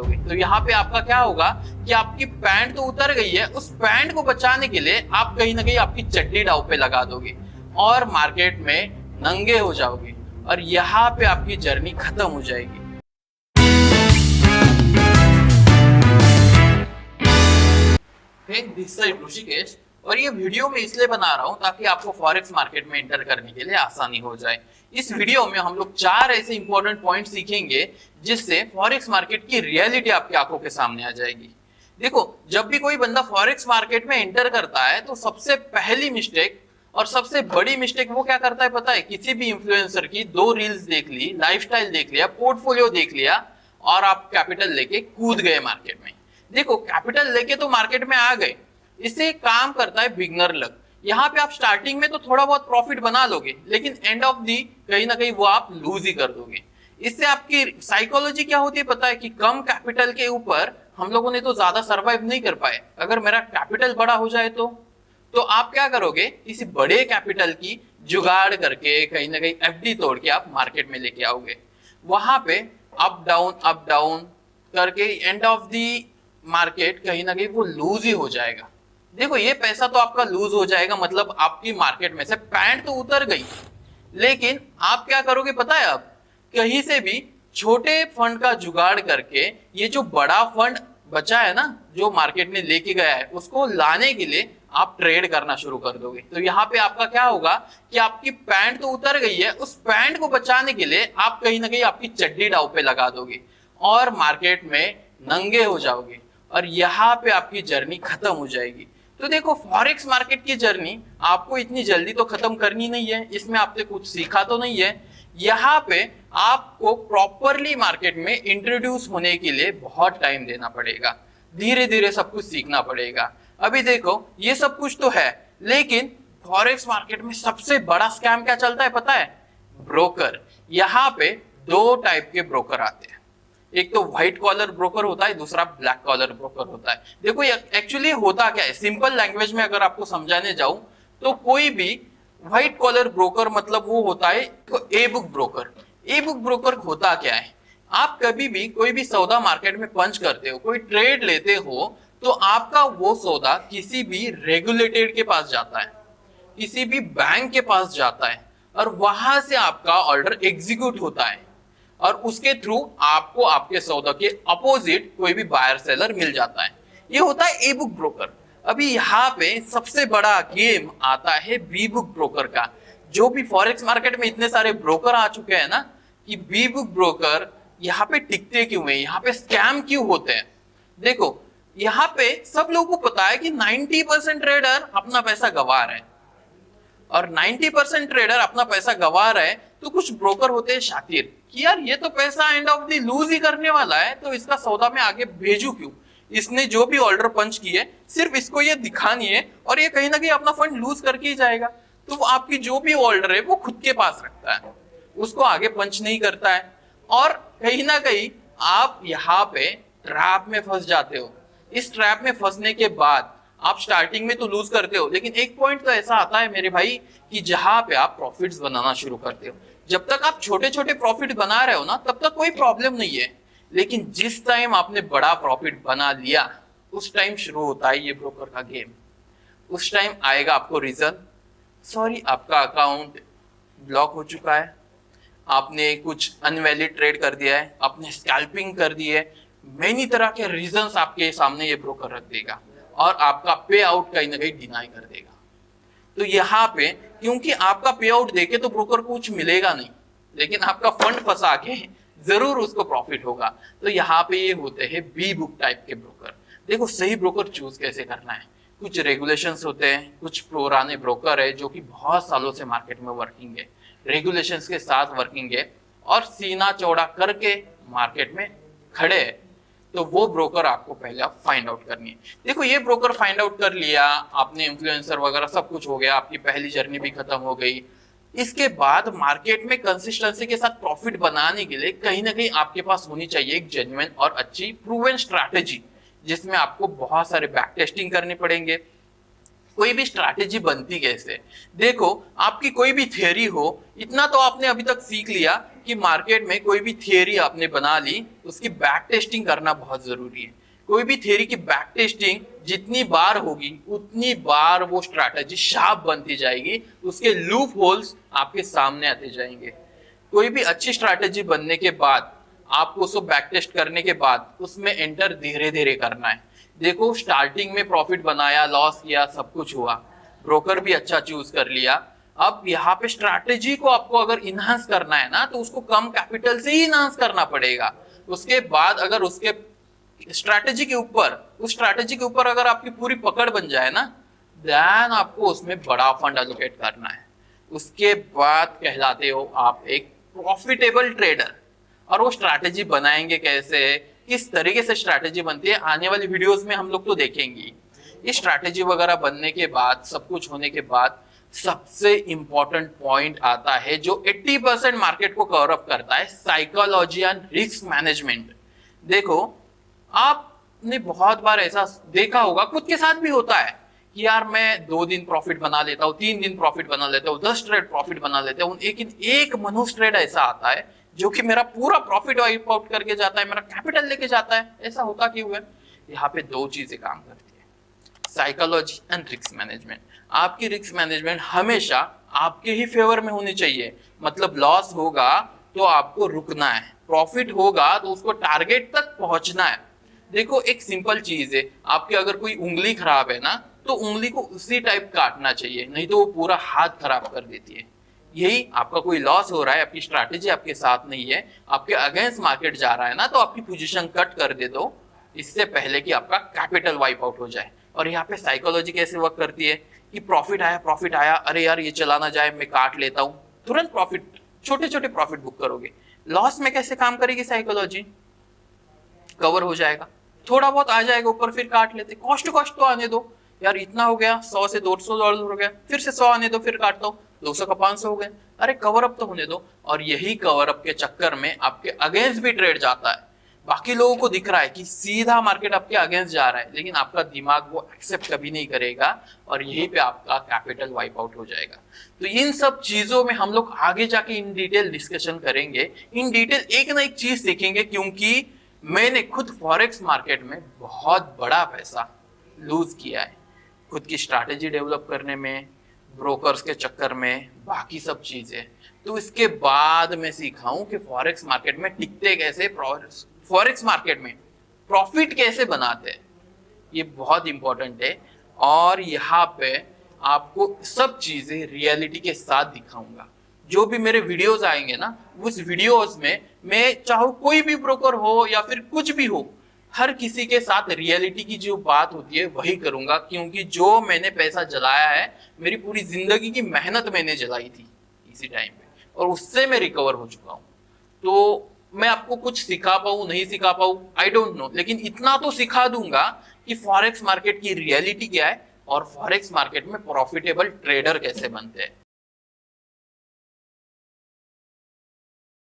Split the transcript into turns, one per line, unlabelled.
तो यहाँ पे आपका क्या होगा कि आपकी पैंट तो उतर गई है, उस पैंट को बचाने के लिए आप कहीं ना कहीं आपकी चड्डी दांव पे लगा दोगे और मार्केट में नंगे हो जाओगे और यहाँ पे आपकी जर्नी खत्म हो जाएगी। दिस साइड ऋषिकेश और ये वीडियो में इसलिए बना रहा हूं ताकि आपको फॉरेक्स मार्केट में एंटर करने के लिए आसानी हो जाए। इस वीडियो में हम लोग 4 ऐसे इंपॉर्टेंट पॉइंट सीखेंगे जिससे फॉरेक्स मार्केट की रियलिटी आपकी आंखों के सामने आ जाएगी। देखो, जब भी कोई बंदा फॉरेक्स मार्केट में एंटर करता है तो सबसे पहली मिस्टेक और सबसे बड़ी मिस्टेक वो क्या करता है पता है? किसी भी इन्फ्लुएंसर की 2 रील्स देख ली, लाइफस्टाइल देख लिया, पोर्टफोलियो देख लिया और आप कैपिटल लेके कूद गए मार्केट में। देखो, कैपिटल लेके तो मार्केट में आ गए, इससे काम करता है बिगनर लक। यहाँ पे आप स्टार्टिंग में तो थोड़ा बहुत प्रॉफिट बना लोगे, लेकिन एंड ऑफ दी कहीं ना कहीं वो आप लूज ही कर दोगे। इससे आपकी साइकोलॉजी क्या होती है पता है? कि कम कैपिटल के ऊपर हम लोगों ने तो ज्यादा सरवाइव नहीं कर पाए, अगर मेरा कैपिटल बड़ा हो जाए तो आप क्या करोगे? किसी बड़े कैपिटल की जुगाड़ करके कहीं ना कहीं एफडी तोड़ के आप मार्केट में लेके आओगे। वहां पे अप डाउन करके एंड ऑफ दी मार्केट कहीं ना कहीं वो लूज ही हो जाएगा। देखो, ये पैसा तो आपका लूज हो जाएगा, मतलब आपकी मार्केट में से पैंट तो उतर गई, लेकिन आप क्या करोगे पता है? अब कहीं से भी छोटे फंड का जुगाड़ करके ये जो बड़ा फंड बचा है ना, जो मार्केट में लेके गया है, उसको लाने के लिए आप ट्रेड करना शुरू कर दोगे। तो यहाँ पे आपका क्या होगा कि आपकी पैंट तो उतर गई है, उस पैंट को बचाने के लिए आप कहीं ना कहीं आपकी चड्डी दांव पे लगा दोगे और मार्केट में नंगे हो जाओगे और यहाँ पे आपकी जर्नी खत्म हो जाएगी। तो देखो, फॉरेक्स मार्केट की जर्नी आपको इतनी जल्दी तो खत्म करनी नहीं है, इसमें आपने कुछ सीखा तो नहीं है। यहाँ पे आपको प्रॉपरली मार्केट में इंट्रोड्यूस होने के लिए बहुत टाइम देना पड़ेगा, धीरे धीरे सब कुछ सीखना पड़ेगा। अभी देखो, ये सब कुछ तो है, लेकिन फॉरेक्स मार्केट में सबसे बड़ा स्कैम क्या चलता है पता है? ब्रोकर। यहाँ पे 2 टाइप के ब्रोकर आते हैं, एक तो व्हाइट कॉलर ब्रोकर होता है, दूसरा ब्लैक कॉलर ब्रोकर होता है। देखो, एक्चुअली होता क्या है, सिंपल लैंग्वेज में अगर आपको समझाने जाऊं तो कोई भी व्हाइट कॉलर ब्रोकर मतलब वो होता है a book broker. A book broker होता क्या है? आप कभी भी कोई भी सौदा मार्केट में पंच करते हो, कोई ट्रेड लेते हो, तो आपका वो सौदा किसी भी रेगुलेटेड के पास जाता है, किसी भी बैंक के पास जाता है और वहां से आपका ऑर्डर एग्जीक्यूट होता है और उसके थ्रू आपको आपके सौदा के अपोजिट कोई भी बायर सेलर मिल जाता है। ये होता है ए बुक ब्रोकर। अभी यहाँ पे सबसे बड़ा गेम आता है बी बुक ब्रोकर का। जो भी फॉरेक्स मार्केट में इतने सारे ब्रोकर आ चुके हैं ना, कि बी बुक ब्रोकर यहाँ पे टिकते क्यों है, यहाँ पे स्कैम क्यों होते हैं? देखो, यहाँ पे सब लोगों को पता है कि 90% ट्रेडर अपना पैसा गंवा रहे हैं और 90% ट्रेडर अपना पैसा गंवा रहे हैं, तो कुछ ब्रोकर होते हैं शातिर कि यार ये तो पैसा एंड ऑफ द लूज ही करने वाला है, तो इसका सौदा में आगे भेजू क्यों? इसने जो भी ऑर्डर पंच किए सिर्फ इसको ये दिखानी है और ये कहीं ना कहीं अपना फंड लूज करके ही जाएगा। तो वो आपकी जो भी ऑर्डर है वो खुद के पास रखता है, उसको आगे पंच नहीं करता है और कहीं ना कहीं आप यहाँ पे ट्रैप में फंस जाते हो। इस ट्रैप में फंसने के बाद आप स्टार्टिंग में तो लूज करते हो, लेकिन एक पॉइंट तो ऐसा आता है मेरे भाई कि जहां पे आप प्रॉफिट्स बनाना शुरू करते हो। जब तक आप छोटे छोटे प्रॉफिट बना रहे हो ना, तब तक कोई प्रॉब्लम नहीं है, लेकिन जिस टाइम आपने बड़ा प्रॉफिट बना लिया, उस टाइम शुरू होता है ये ब्रोकर का गेम। उस टाइम आएगा आपको रीजन, सॉरी आपका अकाउंट ब्लॉक हो चुका है, आपने कुछ अनवैलिड ट्रेड कर दिया है, आपने स्कैल्पिंग कर दी है, मेनी तरह के रीजंस आपके सामने ये ब्रोकर रख देगा और आपका पे आउट कहीं ना कहीं डिनाई कर देगा। तो यहाँ पे क्योंकि आपका पे आउट देके तो ब्रोकर को कुछ मिलेगा नहीं, लेकिन आपका फंड फंसा के जरूर उसको प्रॉफिट होगा। तो यहाँ पे ये होते हैं बी बुक टाइप के ब्रोकर। देखो, सही ब्रोकर चूज कैसे करना है, कुछ रेगुलेशंस होते हैं, कुछ पुराने ब्रोकर है जो कि बहुत सालों से मार्केट में वर्किंग है, रेगुलेशंस के साथ वर्किंग है और सीना चौड़ा करके मार्केट में खड़े है, तो वो ब्रोकर आपको पहले आप फाइंड आउट करनी है। देखो, ये ब्रोकर फाइंड आउट कर लिया आपने, इन्फ्लुएंसर वगैरह सब कुछ हो गया, आपकी पहली जर्नी भी खत्म हो गई। इसके बाद मार्केट में कंसिस्टेंसी के साथ प्रॉफिट बनाने के लिए कहीं ना कहीं आपके पास होनी चाहिए एक जेन्युइन और अच्छी प्रूवन स्ट्रैटेजी, जिसमें आपको बहुत सारे बैक टेस्टिंग करने पड़ेंगे। कोई भी स्ट्रैटेजी बनती कैसे? देखो, आपकी कोई भी थियरी हो, इतना तो आपने अभी तक सीख लिया कि मार्केट में कोई भी थियरी आपने बना ली, उसकी बैक टेस्टिंग करना बहुत जरूरी है। कोई भी थियरी की बैक टेस्टिंग जितनी बार होगी उतनी बार वो स्ट्रैटेजी शार्प बनती जाएगी, उसके लूप होल्स आपके सामने आते जाएंगे। कोई भी अच्छी स्ट्रैटेजी बनने के बाद आपको उसको बैक टेस्ट करने के बाद उसमें एंटर धीरे धीरे करना है। देखो स्टार्टिंग में प्रॉफिट बनाया, लॉस किया, सब कुछ हुआ, ब्रोकर भी अच्छा चूज कर लिया। अब यहाँ पे स्ट्रैटेजी को आपको अगर इनहांस करना है ना, तो उसको कम कैपिटल से ही इनहांस करना पड़ेगा। उसके बाद अगर उसके स्ट्रैटेजी के ऊपर, उस स्ट्रैटेजी के ऊपर अगर आपकी पूरी पकड़ बन जाए ना, देन आपको उसमें बड़ा फंड एलोकेट करना है। उसके बाद कहलाते हो आप एक प्रॉफिटेबल ट्रेडर। और वो स्ट्रैटेजी बनाएंगे कैसे, किस तरीके से स्ट्रैटेजी बनती है, आने वाली वीडियोस में हम लोग तो देखेंगे। ये स्ट्रैटेजी वगैरह बनने के बाद, सब कुछ होने के बाद, सबसे इंपॉर्टेंट पॉइंट आता है जो 80% मार्केट को कवर अप करता है, साइकोलॉजी एंड रिस्क मैनेजमेंट। देखो आपने बहुत बार ऐसा देखा होगा, खुद के साथ भी होता है कि यार मैं 2 दिन प्रॉफिट बना लेता हूँ, 3 दिन प्रॉफिट बना लेता हूँ, 10 ट्रेड प्रॉफिट बना लेता हूँ, लेकिन एक मनोज ट्रेड ऐसा आता है जो कि मेरा पूरा प्रॉफिट वाइप आउट करके जाता है, मेरा कैपिटल लेके जाता है। ऐसा होता क्यों है? यहाँ पे 2 चीजें काम करती है, साइकोलॉजी एंड रिस्क मैनेजमेंट। आपकी रिस्क मैनेजमेंट हमेशा आपके ही फेवर में होनी चाहिए। मतलब लॉस होगा तो आपको रुकना है, प्रॉफिट होगा तो उसको टारगेट तक पहुंचना है। देखो एक सिंपल चीज है, आपकी अगर कोई उंगली खराब है ना, तो उंगली को उसी टाइप काटना चाहिए, नहीं तो वो पूरा हाथ खराब कर देती है। यही आपका कोई लॉस हो रहा है, आपकी स्ट्रैटेजी आपके साथ नहीं है, आपके अगेंस्ट मार्केट जा रहा है ना, तो आपकी पोजीशन कट कर दे दो, इससे पहले कि आपका कैपिटल वाइप आउट हो जाए। और यहाँ पे साइकोलॉजी कैसे वर्क करती है कि प्रॉफिट आया, अरे यार ये चला ना जाए, मैं काट लेता हूँ, तुरंत प्रॉफिट, छोटे छोटे प्रॉफिट बुक करोगे। लॉस में कैसे काम करेगी साइकोलॉजी? कवर हो जाएगा, थोड़ा बहुत आ जाएगा ऊपर, फिर काट लेते, कॉस्ट टू कॉस्ट तो आने दो यार, इतना हो गया, 100 से $200 हो गया, फिर से 100 आने दो, फिर काटता हूँ, 200 का 500 हो गया, अरे कवर अप तो होने दो। और यही कवर अप के चक्कर में आपके अगेंस्ट भी ट्रेड जाता है। बाकी लोगों को दिख रहा है कि सीधा मार्केट आपके अगेंस्ट जा रहा है, लेकिन आपका दिमाग वो एक्सेप्ट कभी नहीं करेगा और यहीं पे आपका कैपिटल वाइप आउट हो जाएगा। तो इन सब चीजों में हम लोग आगे जाके इन डिटेल डिस्कशन करेंगे, इन डिटेल एक ना एक चीज सीखेंगे, क्योंकि मैंने खुद फॉरेक्स मार्केट में बहुत बड़ा पैसा लूज किया है, खुद की स्ट्रैटेजी डेवलप करने में, ब्रोकर्स के चक्कर में, बाकी सब चीजें। तो इसके बाद मैं सीखा हूं कि फॉरेक्स मार्केट में टिकते कैसे, फॉरेक्स मार्केट में प्रॉफिट कैसे बनाते हैं, ये बहुत इंपॉर्टेंट है। और यहाँ पे आपको सब चीजें रियलिटी के साथ दिखाऊंगा। जो भी मेरे वीडियोस आएंगे ना, उस वीडियोस में मैं चाहे कोई भी ब्रोकर हो या फिर कुछ भी हो, हर किसी के साथ रियलिटी की जो बात होती है वही करूंगा, क्योंकि जो मैंने पैसा जलाया है, मेरी पूरी जिंदगी की मेहनत मैंने जलाई थी इसी टाइम पे, और उससे मैं रिकवर हो चुका हूं। तो मैं आपको कुछ सिखा पाऊं नहीं सिखा पाऊं आई डोंट नो, लेकिन इतना तो सिखा दूंगा कि फॉरेक्स मार्केट की रियलिटी क्या है और फॉरेक्स मार्केट में प्रॉफिटेबल ट्रेडर कैसे बनते हैं।